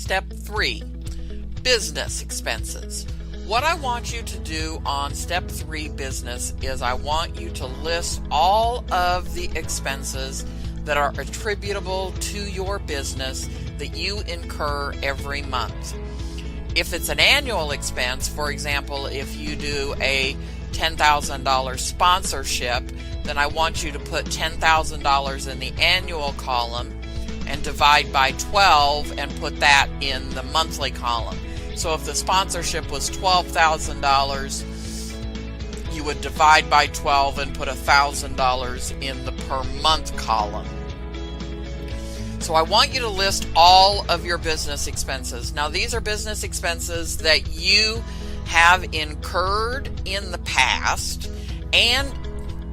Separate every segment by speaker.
Speaker 1: Step 3, business expenses. What I want you to do on step 3, business, is I want you to list all of the expenses that are attributable to your business that you incur every month. If it's an annual expense, for example, if you do a $10,000 sponsorship, then I want you to put $10,000 in the annual column and divide by 12 and put that in the monthly column. So if the sponsorship was $12,000, you would divide by 12 and put $1,000 in the per month column. So I want you to list all of your business expenses. Now, these are business expenses that you have incurred in the past and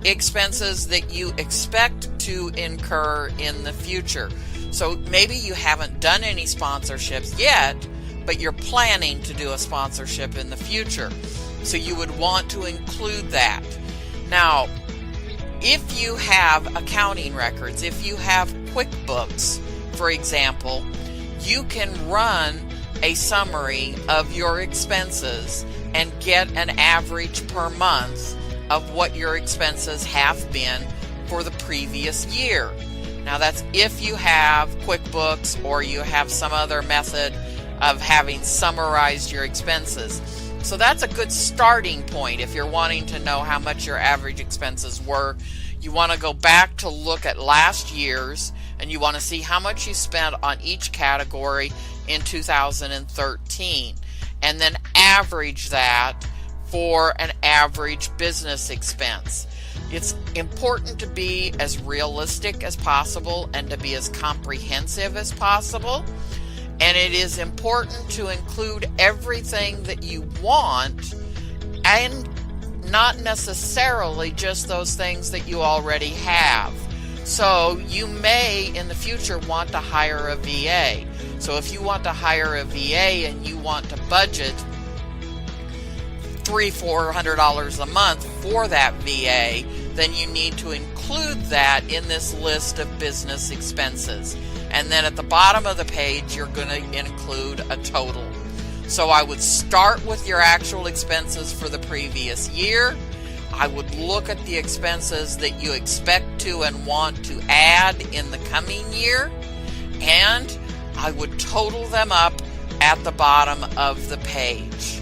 Speaker 1: expenses that you expect to incur in the future. So maybe you haven't done any sponsorships yet, but you're planning to do a sponsorship in the future. So you would want to include that. Now, if you have accounting records, if you have QuickBooks, for example, you can run a summary of your expenses and get an average per month of what your expenses have been for the previous year. Now, that's if you have QuickBooks or you have some other method of having summarized your expenses. So that's a good starting point if you're wanting to know how much your average expenses were. You want to go back to look at last year's, and you want to see how much you spent on each category in 2013, and then average that for an average business expense. It's important to be as realistic as possible and to be as comprehensive as possible. And it is important to include everything that you want and not necessarily just those things that you already have. So you may in the future want to hire a VA. So if you want to hire a VA and you want to budget $300-400 a month for that VA, then you need to include that in this list of business expenses. And then at the bottom of the page, you're going to include a total. So I would start with your actual expenses for the previous year. I would look at the expenses that you expect to and want to add in the coming year, and I would total them up at the bottom of the page.